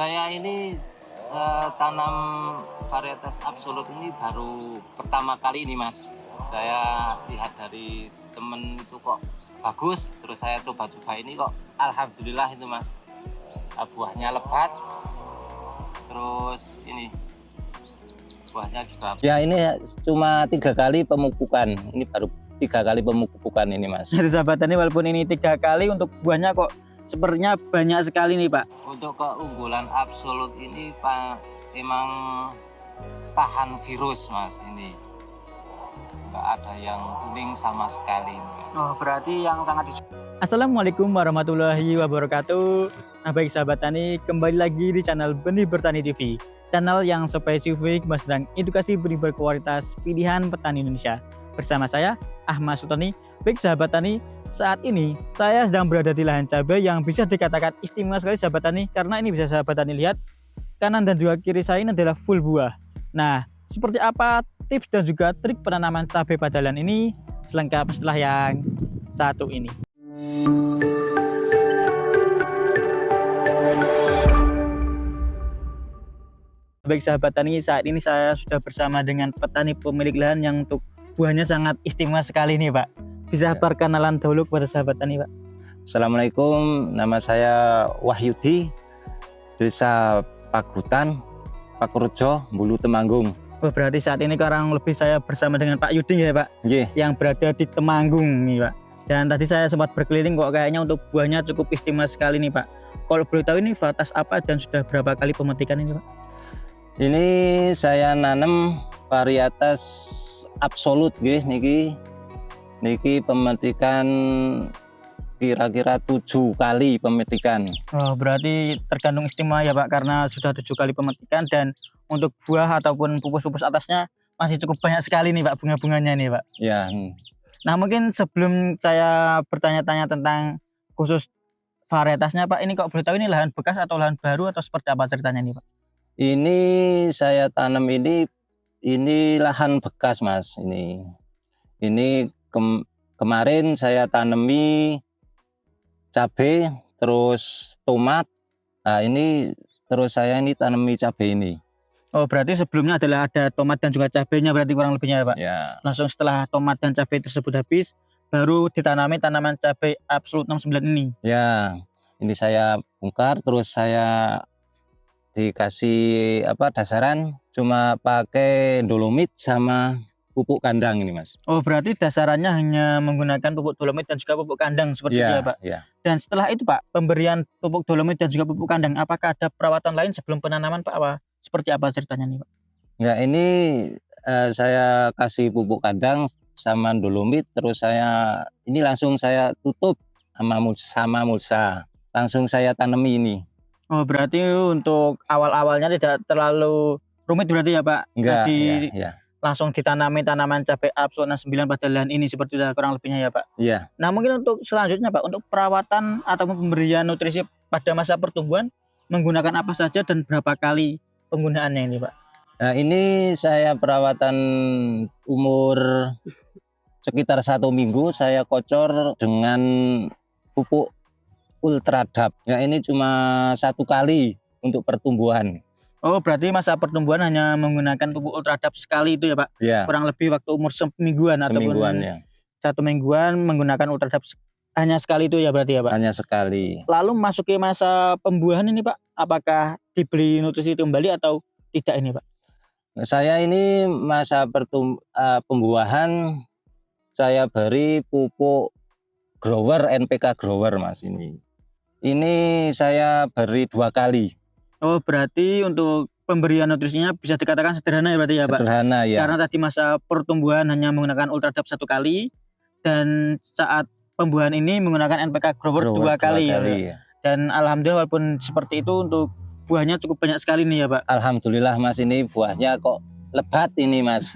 Saya ini tanam varietas absolut ini baru pertama kali ini, Mas. Saya lihat dari temen itu kok bagus, terus saya coba-coba ini kok alhamdulillah itu, Mas. Buahnya lebat, terus ini buahnya juga. Ya, ini cuma 3 kali pemupukan. Ini baru 3 kali pemupukan ini, Mas. Jadi sahabat tani, walaupun ini 3 kali, untuk buahnya kok sepertinya banyak sekali nih Pak. Untuk keunggulan absolut ini Pak, emang tahan virus, Mas. Ini nggak ada yang kuning sama sekali, Mas. Oh, berarti yang sangat Assalamualaikum warahmatullahi wabarakatuh. Nah, baik sahabat tani, kembali lagi di channel Benih Bertani TV, channel yang spesifik mas tentang edukasi benih berkualitas pilihan petani Indonesia. Bersama saya Ahmad Sultani. Baik sahabat tani, saat ini saya sedang berada di lahan cabai yang bisa dikatakan istimewa sekali sahabat tani, karena ini bisa sahabat tani lihat kanan dan juga kiri saya ini adalah full buah. Nah, seperti apa tips dan juga trik penanaman cabai pada lahan ini selengkap setelah yang satu ini. Baik sahabat tani, saat ini saya sudah bersama dengan petani pemilik lahan yang untuk buahnya sangat istimewa sekali nih Pak. Bisa perkenalan dahulu kepada sahabat tani Pak. Assalamualaikum, nama saya Wahyudi, Desa Pagutan, Pakurjo, Bulu Temanggung. Oh, berarti saat ini kurang lebih saya bersama dengan Pak Yudi ya Pak, yang berada di Temanggung nih Pak. Dan tadi saya sempat berkeliling, kok kayaknya untuk buahnya cukup istimewa sekali nih Pak. Kalau boleh tahu ini varietas apa dan sudah berapa kali pemetikan ini Pak? Ini saya nanam varietas absolut niki pemetikan kira-kira 7 kali pemetikan. Oh, berarti tergantung istimewa ya Pak, karena sudah 7 kali pemetikan, dan untuk buah ataupun pupus-pupus atasnya masih cukup banyak sekali nih Pak, bunga-bunganya nih Pak. Ya. Nah, mungkin sebelum saya bertanya-tanya tentang khusus varietasnya Pak, ini kok boleh tahu ini lahan bekas atau lahan baru atau seperti apa ceritanya nih Pak? Ini saya tanam ini lahan bekas Mas. Ini kemarin saya tanami cabai, terus tomat. Nah, ini terus saya ini tanami cabai ini. Oh, berarti sebelumnya adalah ada tomat dan juga cabainya, berarti kurang lebihnya ya Pak? Ya. Langsung setelah tomat dan cabai tersebut habis, baru ditanami tanaman cabai Absolut 69 ini? Ya, ini saya bongkar, terus saya dikasih dasaran cuma pakai dolomit sama pupuk kandang ini Mas. Oh, berarti dasarannya hanya menggunakan pupuk dolomit dan juga pupuk kandang seperti itu ya Pak? Ya. Dan setelah itu Pak, pemberian pupuk dolomit dan juga pupuk kandang, apakah ada perawatan lain sebelum penanaman Pak? Seperti apa ceritanya nih Pak? Ya, ini saya kasih pupuk kandang sama dolomit, terus saya ini langsung saya tutup sama mulsa, langsung saya tanami ini. Oh, berarti untuk awal-awalnya tidak terlalu rumit berarti ya Pak? Enggak, ya. Langsung ditanami tanaman cabai Absolut 69 pada lahan ini seperti itu kurang lebihnya ya Pak? Iya. Nah, mungkin untuk selanjutnya Pak, untuk perawatan atau pemberian nutrisi pada masa pertumbuhan menggunakan apa saja dan berapa kali penggunaannya ini Pak? Nah, ini saya perawatan umur sekitar 1 minggu, saya kocor dengan pupuk Ultradap. Ya, ini cuma 1 kali untuk pertumbuhan. Oh, berarti masa pertumbuhan hanya menggunakan pupuk Ultradap sekali itu ya Pak? Ya. Kurang lebih waktu umur semingguan ataupun ya. 1 mingguan menggunakan Ultradap hanya sekali itu ya berarti ya Pak? Hanya sekali. Lalu masuki masa pembuahan ini Pak, apakah dibeli nutrisi kembali atau tidak ini Pak? Saya ini masa pembuahan saya beri pupuk grower, NPK grower Mas ini. Ini saya beri 2 kali. Oh, berarti untuk pemberian nutrisinya bisa dikatakan sederhana ya berarti ya Pak? Sederhana ya. Karena tadi masa pertumbuhan hanya menggunakan Ultradap 1 kali, dan saat pembuahan ini menggunakan NPK grower 2 kali ya. Dan alhamdulillah walaupun seperti itu, untuk buahnya cukup banyak sekali nih ya Pak? Alhamdulillah Mas, ini buahnya kok lebat ini Mas.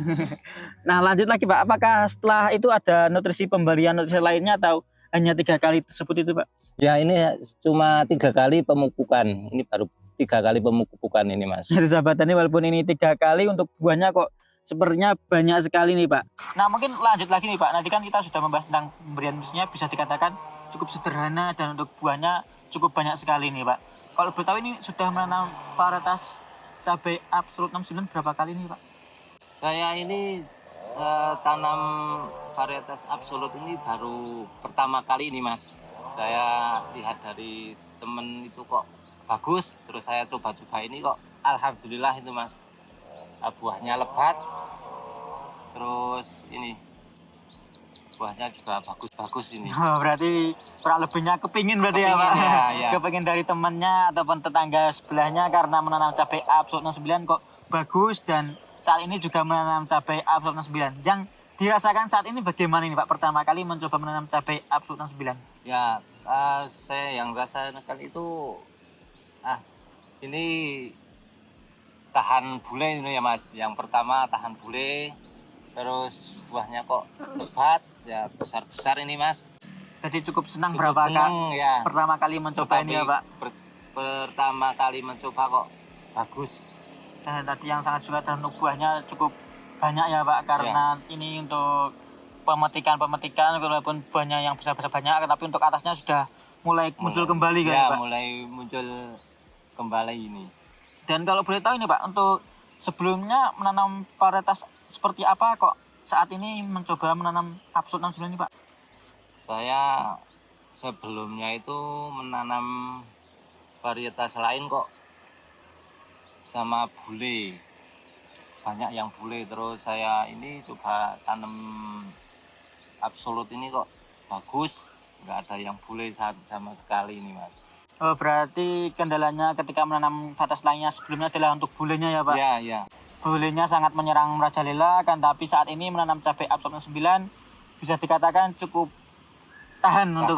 Nah, lanjut lagi Pak, apakah setelah itu ada pemberian nutrisi lainnya atau hanya 3 kali tersebut itu Pak? Ya, ini cuma 3 kali pemupukan. Ini baru 3 kali pemupukan ini Mas. Jadi sahabat tani, walaupun ini 3 kali, untuk buahnya kok sepertinya banyak sekali nih Pak. Nah, mungkin lanjut lagi nih Pak, nanti kan kita sudah membahas tentang pemberian nutrisinya bisa dikatakan cukup sederhana dan untuk buahnya cukup banyak sekali nih Pak. Kalau boleh tahu ini sudah menanam varietas cabai Absolut 69 berapa kali nih Pak? Saya ini tanam varietas Absolut ini baru pertama kali ini Mas. Saya lihat dari temen itu kok bagus, terus saya coba-coba ini kok alhamdulillah itu Mas. Buahnya lebat, terus ini buahnya juga bagus-bagus ini. Oh, berarti kurang lebihnya kepingin berarti ya Pak? Ya. Kepingin dari temannya ataupun tetangga sebelahnya karena menanam cabai Absolut 69 kok bagus, dan saat ini juga menanam cabai Absolut 69. Yang dirasakan saat ini bagaimana ini Pak? Pertama kali mencoba menanam cabai Absolut 69. Ya, saya yang rasakan itu ini tahan bule ini ya Mas. Yang pertama tahan bule, terus buahnya kok lebat, ya besar-besar ini Mas. Jadi cukup senang Cukup berapa senang, kali ya. pertama kali mencoba ini ya Pak? Pertama kali mencoba kok bagus. Dan tadi yang sangat suka dan buahnya cukup banyak ya Pak, karena ini untuk pemetikan walaupun buahnya yang besar-besar banyak, tapi untuk atasnya sudah mulai muncul kembali kan ya, Pak? mulai muncul kembali ini. Dan kalau boleh tahu ini Pak, untuk sebelumnya menanam varietas seperti apa kok saat ini mencoba menanam Absolut 69 ini Pak? Saya sebelumnya itu menanam varietas lain kok sama bule, banyak yang bule, terus saya ini coba tanam Absolut ini kok bagus, nggak ada yang bule sama sekali ini Mas. Oh, berarti kendalanya ketika menanam varietas lainnya sebelumnya adalah untuk bulenya ya Pak? Ya. Bulenya sangat menyerang merajalela kan, tapi saat ini menanam cabai Absolut 69 bisa dikatakan cukup tahan untuk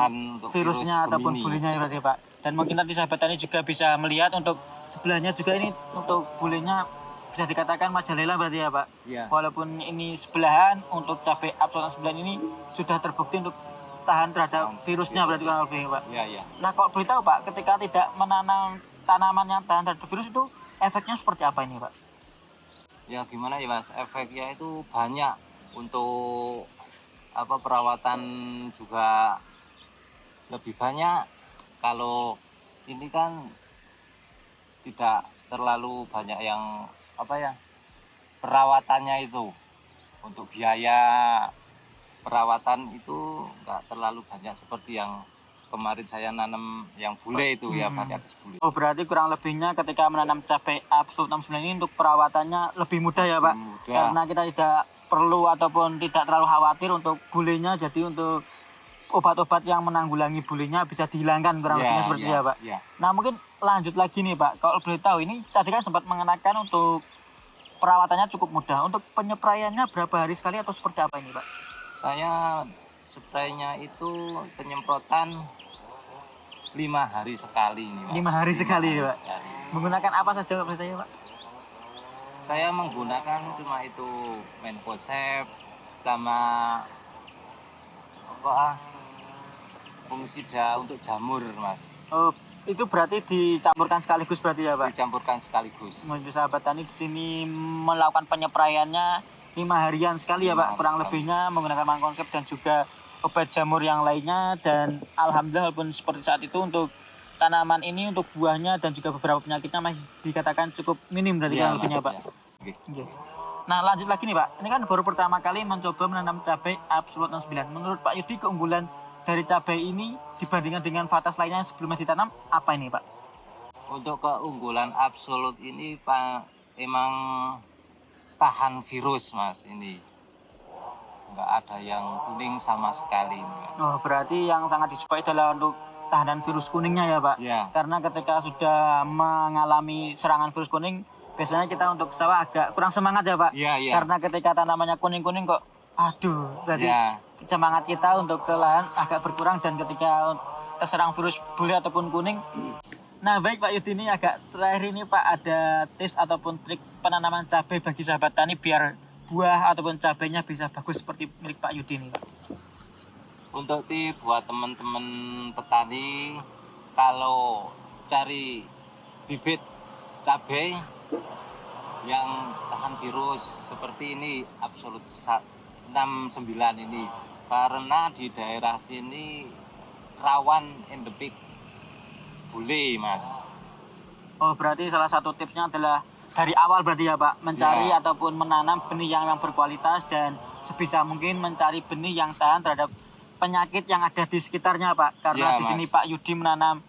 virusnya ataupun bulenya ya berarti Pak. Dan mungkin tadi sahabat tani juga bisa melihat untuk sebelahnya juga ini untuk bulenya bisa dikatakan merajalela berarti ya Pak. Ya. Walaupun ini sebelahan, untuk cabai Absolut 69 ini sudah terbukti untuk tahan terhadap virusnya berarti kurang lebih Pak. Ya. Nah, kalau beritahu Pak, ketika tidak menanam tanaman yang tahan terhadap virus itu efeknya seperti apa ini Pak? Ya gimana ya Mas, efeknya itu banyak. Untuk perawatan juga lebih banyak. Kalau ini kan tidak terlalu banyak yang perawatannya itu. Untuk biaya perawatan itu nggak terlalu banyak seperti yang kemarin saya nanam yang bule itu ya, varietas bule. Oh, berarti kurang lebihnya ketika menanam cabai Absolut 69 ini untuk perawatannya lebih mudah ya Pak? Mudah. Karena kita tidak perlu ataupun tidak terlalu khawatir untuk bulenya, jadi untuk obat-obat yang menanggulangi bulenya bisa dihilangkan kurang lebihnya seperti itu ya Pak? Ya. Nah, mungkin lanjut lagi nih Pak, kalau boleh tahu ini tadi kan sempat mengenakan untuk perawatannya cukup mudah. Untuk penyepraiannya berapa hari sekali atau seperti apa ini Pak? Saya spraynya itu penyemprotan 5 hari sekali nih Mas. 5 hari sekali ya Pak? Sekali. Menggunakan apa saja Pak berarti ya Pak? Saya menggunakan cuma itu Menkosep sama fungisida untuk jamur Mas. Oh, itu berarti dicampurkan sekaligus berarti ya Pak? Dicampurkan sekaligus. Untuk sahabat tani di sini melakukan penyepraiannya 5 harian sekali ya Pak, kurang lebihnya menggunakan Menkosep dan juga obat jamur yang lainnya. Dan alhamdulillah walaupun seperti saat itu untuk tanaman ini, untuk buahnya dan juga beberapa penyakitnya masih dikatakan cukup minim dari kurang lebihnya Pak. Okay. Nah, lanjut lagi nih Pak, ini kan baru pertama kali mencoba menanam cabai Absolut 69. Menurut Pak Yudi, keunggulan dari cabai ini dibandingkan dengan varietas lainnya yang sebelumnya ditanam apa ini Pak? Untuk keunggulan Absolut ini Pak, emang tahan virus Mas ini. Nggak ada yang kuning sama sekali ini, Mas. Oh, berarti yang sangat disukai adalah untuk tahanan virus kuningnya ya Pak? Ya. Karena ketika sudah mengalami serangan virus kuning, biasanya kita untuk sawah agak kurang semangat ya Pak? Iya. Karena ketika tanamannya kuning-kuning kok, aduh, berarti semangat kita untuk ke lahan agak berkurang, dan ketika terserang virus bule ataupun kuning. Nah, baik Pak Yudi, ini agak terakhir ini Pak, ada tips ataupun trik penanaman cabai bagi sahabat tani biar buah ataupun cabainya bisa bagus seperti milik Pak Yudi ini Pak. Untuk tips buat teman-teman petani, kalau cari bibit cabai yang tahan virus seperti ini Absolut 69 ini, karena di daerah sini rawan endemik bule Mas. Oh, berarti salah satu tipsnya adalah dari awal berarti ya Pak, mencari Ya. ataupun menanam benih yang berkualitas dan sebisa mungkin mencari benih yang tahan terhadap penyakit yang ada di sekitarnya Pak. Karena Ya, di sini Mas. Pak Yudi menanam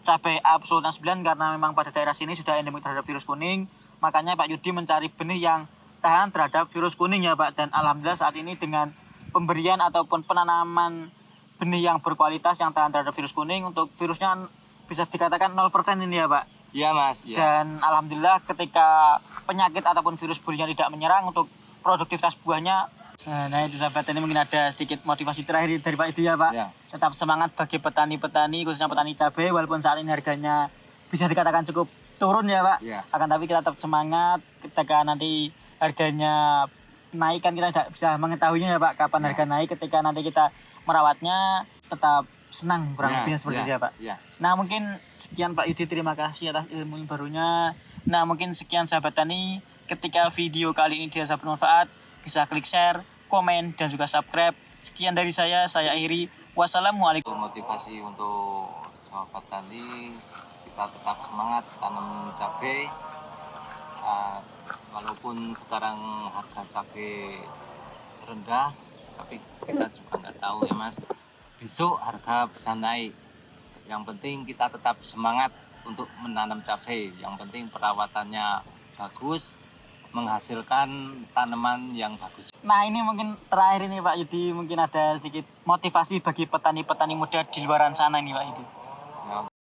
cabai Absolutan 9 karena memang pada daerah sini sudah endemik terhadap virus kuning. Makanya Pak Yudi mencari benih yang tahan terhadap virus kuning ya Pak. Dan alhamdulillah saat ini dengan pemberian ataupun penanaman benih yang berkualitas yang tahan terhadap virus kuning, untuk virusnya bisa dikatakan 0% ini ya Pak. Iya Mas, ya. Dan alhamdulillah ketika penyakit ataupun virus burinya tidak menyerang, untuk produktivitas buahnya. Nah itu sahabat, ini mungkin ada sedikit motivasi terakhir dari Pak Yudi ya Pak. Ya. Tetap semangat bagi petani-petani, khususnya petani cabai, walaupun saat ini harganya bisa dikatakan cukup turun ya Pak. Ya. Akan tapi kita tetap semangat, ketika nanti harganya naik kan kita tidak bisa mengetahuinya ya Pak, kapan Ya. harga naik. Ketika nanti kita merawatnya tetap senang kurang Ya, lebihnya seperti ya, itu ya Pak. Ya. Nah mungkin sekian Pak Yudi, terima kasih atas ilmu barunya. Nah mungkin sekian sahabat tani, ketika video kali ini dirasa bermanfaat, bisa klik share, komen, dan juga subscribe. Sekian dari saya akhiri. Wassalamualaikum. Untuk motivasi untuk sahabat tani, kita tetap semangat tanam cabai. Walaupun sekarang harga cabai rendah, tapi kita juga nggak tahu ya Mas, besok harga bisa naik. Yang penting kita tetap semangat untuk menanam cabai. Yang penting perawatannya bagus, menghasilkan tanaman yang bagus. Nah ini mungkin terakhir ini Pak Yudi, mungkin ada sedikit motivasi bagi petani-petani muda di luaran sana ini Pak Yudi. Ya,